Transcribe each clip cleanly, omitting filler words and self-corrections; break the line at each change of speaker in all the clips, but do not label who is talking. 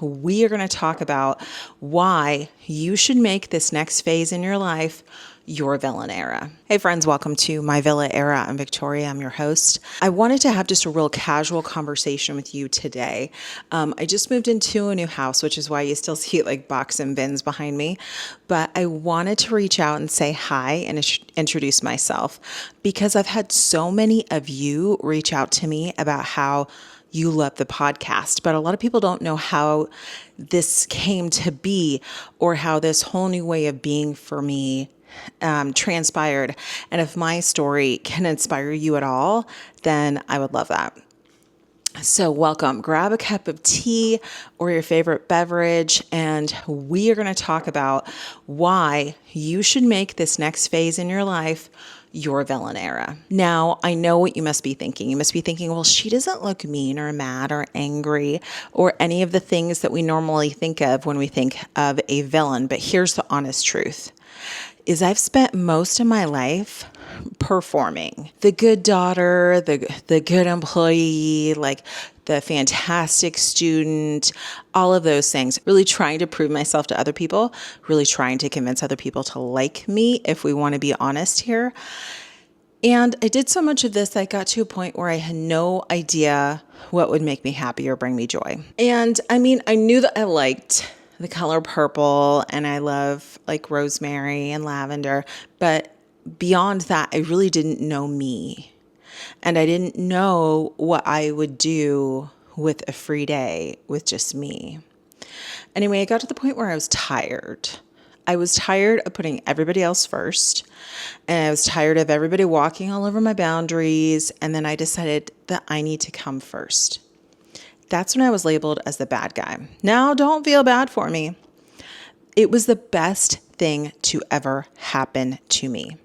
We are going to talk about why you should make this next phase in your life your villain era. Hey friends, welcome to my Villa Era. I'm Victoria, I'm your host. I wanted to have just a real casual conversation with you today. I just moved into a new house, which is why you still see like box and bins behind me. But I wanted to reach out and say hi and introduce myself because I've had so many of you reach out to me about how you love the podcast, but a lot of people don't know how this came to be or how this whole new way of being for me transpired. And if my story can inspire you at all, then I would love that. So welcome, grab a cup of tea or your favorite beverage, and we are going to talk about why you should make this next phase in your life your villain era. Now, I know what you must be thinking. You must be thinking, well, she doesn't look mean or mad or angry or any of the things that we normally think of when we think of a villain. But here's the honest truth. I've spent most of my life performing the good daughter, the good employee, like the fantastic student, all of those things, really trying to prove myself to other people, really trying to convince other people to like me, if we want to be honest here. And I did so much of this, I got to a point where I had no idea what would make me happy or bring me joy. And I mean, I knew that I liked the color purple and I love like rosemary and lavender, but beyond that, I really didn't know me. And I didn't know what I would do with a free day with just me. Anyway, I got to the point where I was tired. I was tired of putting everybody else first. And I was tired of everybody walking all over my boundaries. And then I decided that I need to come first. That's when I was labeled as the bad guy. Now, don't feel bad for me. It was the best thing to ever happen to me.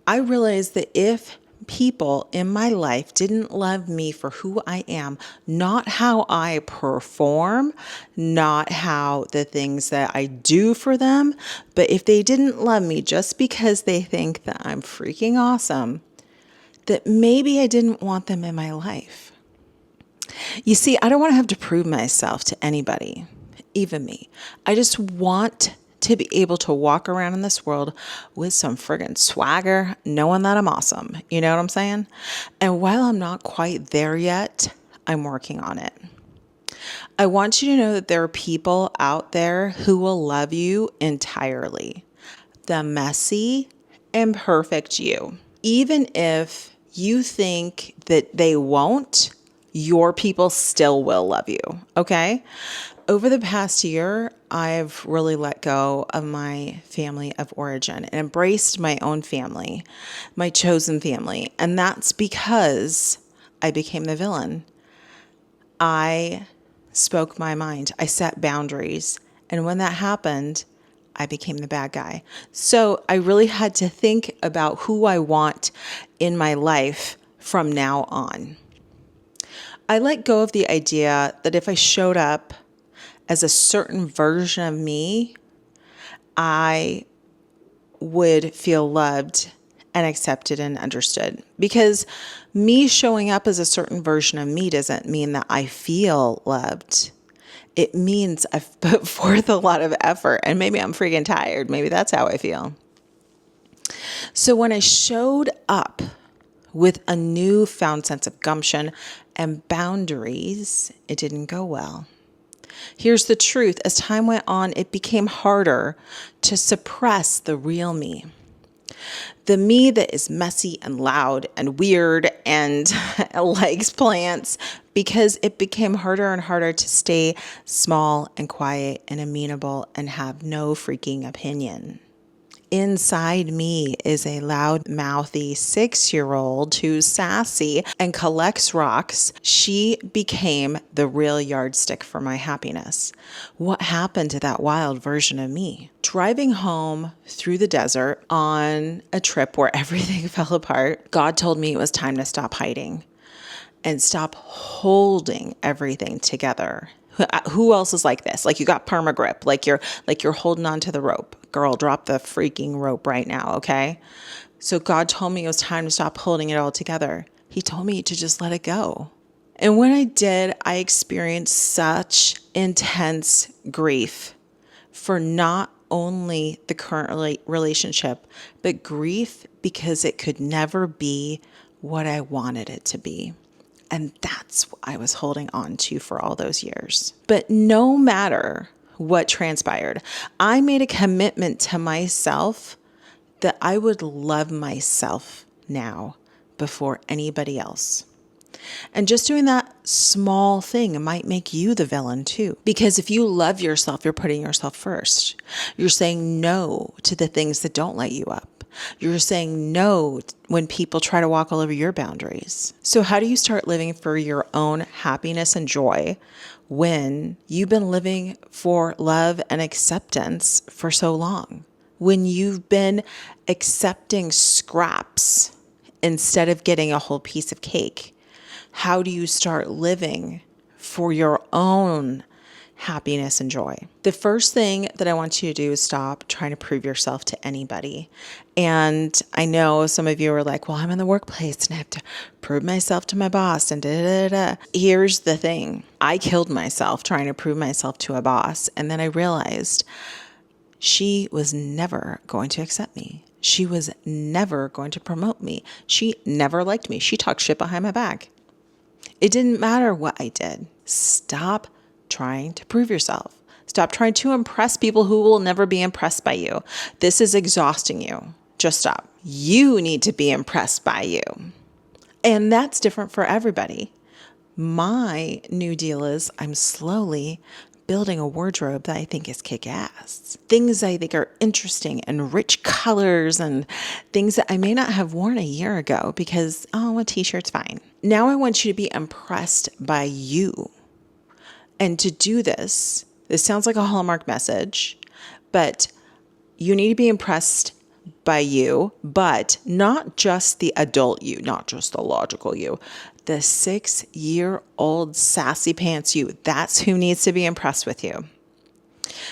I realized that if people in my life didn't love me for who I am, not how I perform, not how the things that I do for them, but if they didn't love me just because they think that I'm freaking awesome, that maybe I didn't want them in my life. You see, I don't want to have to prove myself to anybody, even me. I just want to be able to walk around in this world with some friggin' swagger, knowing that I'm awesome. You know what I'm saying? And while I'm not quite there yet, I'm working on it. I want you to know that there are people out there who will love you entirely. The messy, imperfect you. Even if you think that they won't, your people still will love you, okay? Over the past year, I've really let go of my family of origin and embraced my own family, my chosen family. And that's because I became the villain. I spoke my mind. I set boundaries. And when that happened, I became the bad guy. So I really had to think about who I want in my life from now on. I let go of the idea that if I showed up as a certain version of me, I would feel loved and accepted and understood. Because me showing up as a certain version of me doesn't mean that I feel loved. It means I've put forth a lot of effort and maybe I'm freaking tired. Maybe that's how I feel. So when I showed up with a newfound sense of gumption and boundaries, it didn't go well. Here's the truth. As time went on, it became harder to suppress the real me. The me that is messy and loud and weird and likes plants, because it became harder and harder to stay small and quiet and amenable and have no freaking opinion. Inside me is a loud, mouthy 6-year-old who's sassy and collects rocks. She became the real yardstick for my happiness. What happened to that wild version of me? Driving home through the desert on a trip where everything fell apart, God told me it was time to stop hiding and stop holding everything together. Who else is like this? Like you got perma grip, like you're holding on to the rope. Girl, drop the freaking rope right now, okay? So God told me it was time to stop holding it all together. He told me to just let it go And when I did, I experienced such intense grief for not only the current relationship, but grief because it could never be what I wanted it to be. And that's what I was holding on to for all those years. But no matter what transpired, I made a commitment to myself that I would love myself now before anybody else. And just doing that small thing might make you the villain too. Because if you love yourself, you're putting yourself first. You're saying no to the things that don't light you up. You're saying no when people try to walk all over your boundaries. So how do you start living for your own happiness and joy when you've been living for love and acceptance for so long? When you've been accepting scraps instead of getting a whole piece of cake? How do you start living for your own happiness and joy? The first thing that I want you to do is stop trying to prove yourself to anybody. And I know some of you are like, well, I'm in the workplace and I have to prove myself to my boss and da da da. Here's the thing. I killed myself trying to prove myself to a boss. And then I realized she was never going to accept me. She was never going to promote me. She never liked me. She talked shit behind my back. It didn't matter what I did. Stop trying to prove yourself. Stop trying to impress people who will never be impressed by you. This is exhausting you. Just stop. You need to be impressed by you. And that's different for everybody. My new deal is I'm slowly building a wardrobe that I think is kick-ass. Things I think are interesting and rich colors and things that I may not have worn a year ago because, oh, a t-shirt's fine. Now I want you to be impressed by you. And to do this sounds like a Hallmark message, but you need to be impressed by you, but not just the adult you, not just the logical you. The 6-year-old sassy pants you, that's who needs to be impressed with you.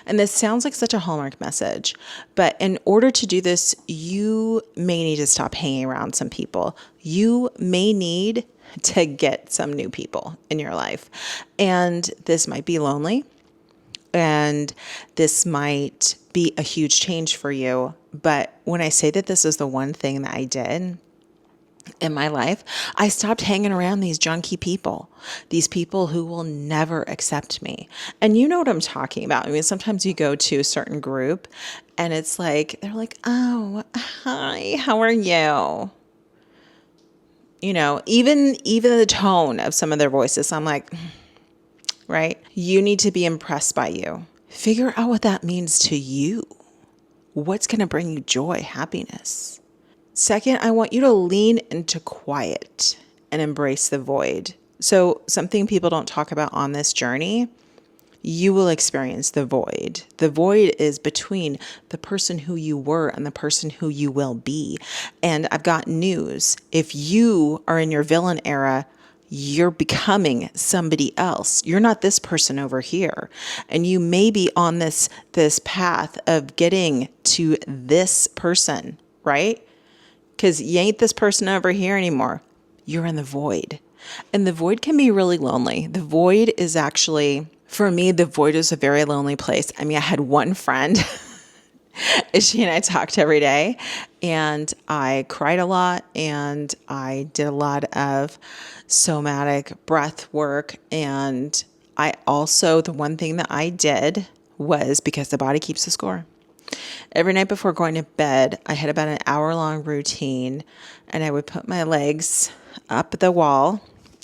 And this sounds like such a Hallmark message, but in order to do this, you may need to stop hanging around some people. You may need to get some new people in your life. And this might be lonely, and this might be a huge change for you. But when I say that this is the one thing that I did in my life, I stopped hanging around these junky people, these people who will never accept me. And you know what I'm talking about. I mean, sometimes you go to a certain group and it's like, they're like, oh, hi, how are you? You know, even the tone of some of their voices, I'm like, right? You need to be impressed by you. Figure out what that means to you. What's going to bring you joy, happiness? Second, I want you to lean into quiet and embrace the void. So something people don't talk about on this journey, you will experience the void. The void is between the person who you were and the person who you will be. And I've got news. If you are in your villain era, you're becoming somebody else. You're not this person over here. And you may be on this path of getting to this person, right? Because you ain't this person over here anymore. You're in the void. And the void can be really lonely. The void is actually, for me, the void is a very lonely place. I mean, I had one friend, she and I talked every day, and I cried a lot, and I did a lot of somatic breath work. And I also, the one thing that I did was, because the body keeps the score, every night before going to bed, I had about an hour-long routine, and I would put my legs up the wall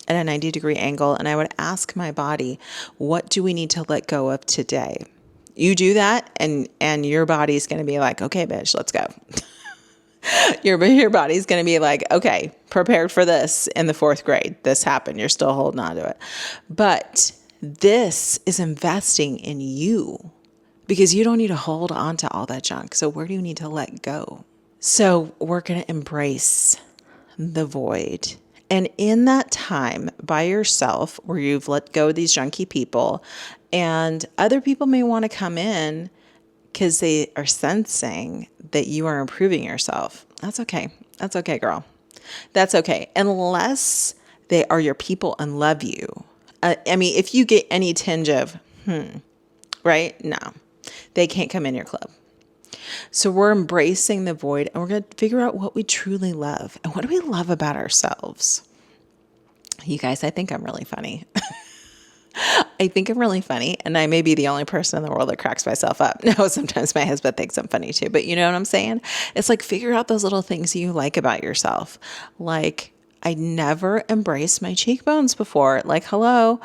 at a 90-degree angle, and I would ask my body, what do we need to let go of today? You do that, and your body's going to be like, okay, bitch, let's go. Your body's going to be like, okay, prepared for this in the 4th grade. This happened. You're still holding on to it. But this is investing in you, because you don't need to hold on to all that junk. So where do you need to let go? So we're going to embrace the void. And in that time by yourself, where you've let go of these junky people, and other people may want to come in because they are sensing that you are improving yourself. That's okay. That's okay, girl. That's okay. Unless they are your people and love you. I mean, if you get any tinge of, right? No, they can't come in your club. So we're embracing the void and we're going to figure out what we truly love. And what do we love about ourselves? You guys, I think I'm really funny. I think I'm really funny, and I may be the only person in the world that cracks myself up. No, sometimes my husband thinks I'm funny too, but you know what I'm saying? It's like, figure out those little things you like about yourself. Like, I never embraced my cheekbones before. Like, hello.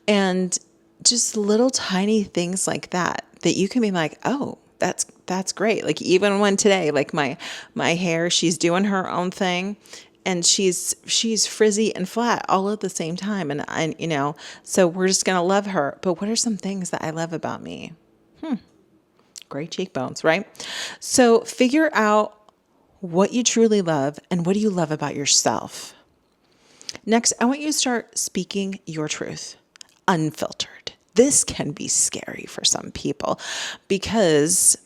And just little tiny things like that you can be like, oh, that's great. Like, even when today, like my hair, she's doing her own thing. And she's frizzy and flat all at the same time. And so we're just going to love her. But what are some things that I love about me? Great cheekbones, right? So figure out what you truly love and what do you love about yourself. Next, I want you to start speaking your truth, unfiltered. This can be scary for some people because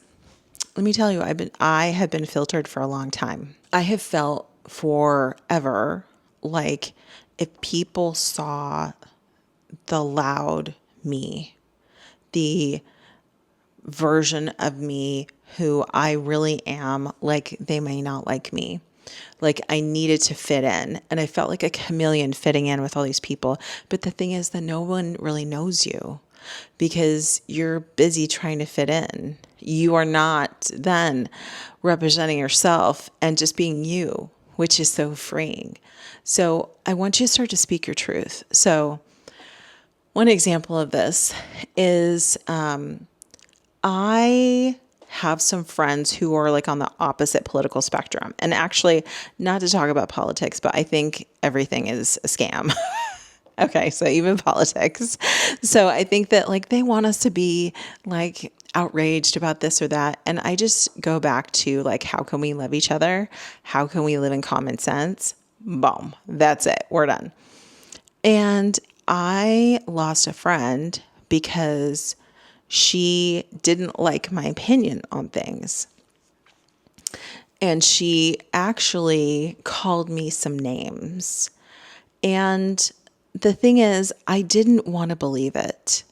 let me tell you, I have been filtered for a long time. I have felt forever like if people saw the loud me, the version of me who I really am, like they may not like me. Like I needed to fit in, and I felt like a chameleon fitting in with all these people. But the thing is that no one really knows you because you're busy trying to fit in. You are not then representing yourself and just being you, which is so freeing. So I want you to start to speak your truth. So one example of this is I have some friends who are like on the opposite political spectrum. And actually, not to talk about politics, but I think everything is a scam. Okay, so even politics. So I think that like they want us to be like outraged about this or that. And I just go back to like, how can we love each other? How can we live in common sense? Boom. That's it. We're done. And I lost a friend because she didn't like my opinion on things. And she actually called me some names. And the thing is, I didn't want to believe it.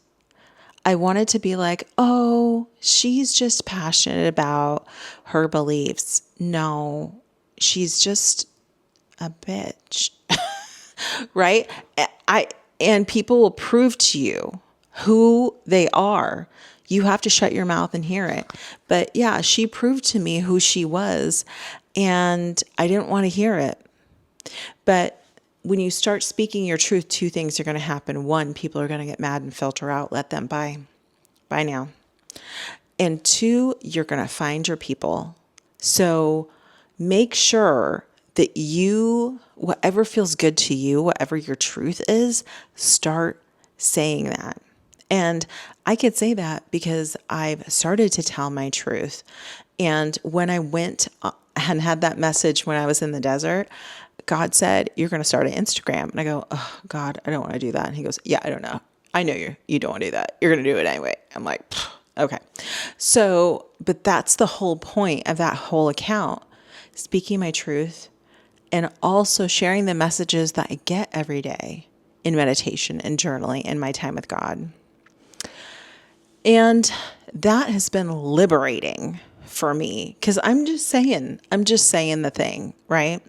I wanted to be like, oh, she's just passionate about her beliefs. No, she's just a bitch, right? And people will prove to you who they are. You have to shut your mouth and hear it. But yeah, she proved to me who she was, and I didn't want to hear it. But when you start speaking your truth, two things are going to happen. One, people are going to get mad and filter out. Let them bye. Bye now. And two, you're going to find your people. So make sure that you, whatever feels good to you, whatever your truth is, start saying that. And I could say that because I've started to tell my truth. And when I went and had that message when I was in the desert, God said, you're going to start an Instagram. And I go, oh, God, I don't want to do that. And he goes, yeah, I don't know. I know you don't want to do that. You're going to do it anyway. I'm like, okay. So, but that's the whole point of that whole account, speaking my truth and also sharing the messages that I get every day in meditation and journaling in my time with God. And that has been liberating for me because I'm just saying the thing, right?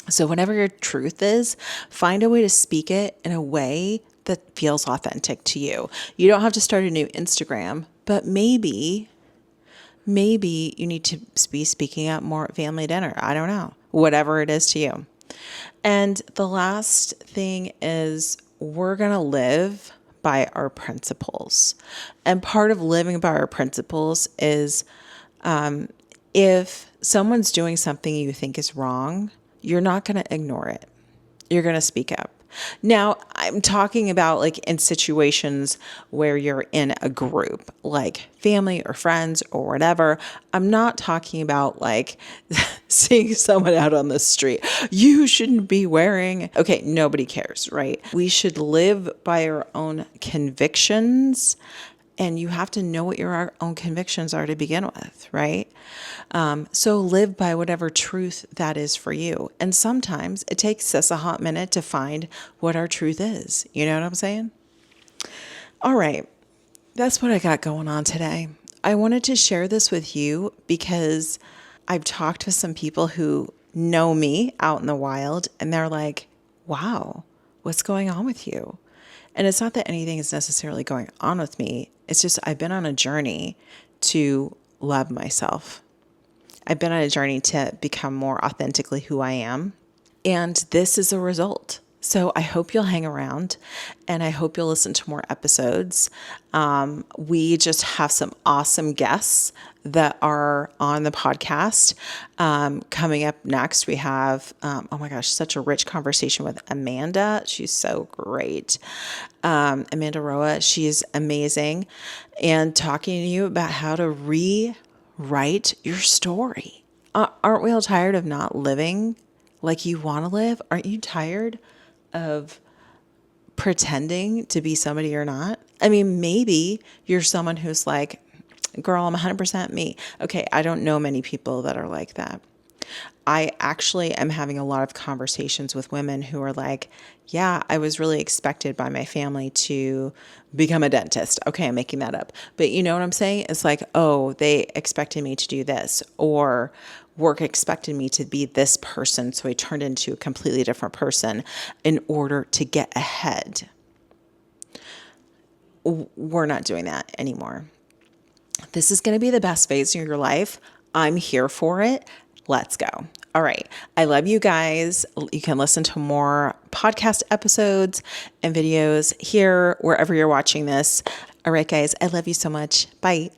So whatever your truth is, find a way to speak it in a way that feels authentic to you. You don't have to start a new Instagram, but maybe you need to be speaking at more at family dinner. I don't know, whatever it is to you. And the last thing is we're going to live by our principles. And part of living by our principles is if someone's doing something you think is wrong, you're not going to ignore it. You're going to speak up. Now, I'm talking about like in situations where you're in a group, like family or friends or whatever. I'm not talking about like seeing someone out on the street. You shouldn't be wearing. Okay, nobody cares, right? We should live by our own convictions And you have to know what your own convictions are to begin with, right? So live by whatever truth that is for you. And sometimes it takes us a hot minute to find what our truth is. You know what I'm saying? All right. That's what I got going on today. I wanted to share this with you because I've talked to some people who know me out in the wild, and they're like, wow, what's going on with you? And it's not that anything is necessarily going on with me. It's just I've been on a journey to love myself. I've been on a journey to become more authentically who I am. And this is a result. So I hope you'll hang around and I hope you'll listen to more episodes. We just have some awesome guests that are on the podcast. Coming up next, we have, oh my gosh, such a rich conversation with Amanda. She's so great. Amanda Roa, she's amazing. And talking to you about how to rewrite your story. Aren't we all tired of not living like you want to live? Aren't you tired of pretending to be somebody you're not? I mean, maybe you're someone who's like, girl, I'm 100% me. Okay, I don't know many people that are like that. I actually am having a lot of conversations with women who are like, yeah, I was really expected by my family to become a dentist. Okay, I'm making that up. But you know what I'm saying? It's like, oh, they expected me to do this, or work expected me to be this person. So I turned into a completely different person in order to get ahead. We're not doing that anymore. This is going to be the best phase of your life. I'm here for it. Let's go. All right. I love you guys. You can listen to more podcast episodes and videos here, wherever you're watching this. All right, guys. I love you so much. Bye.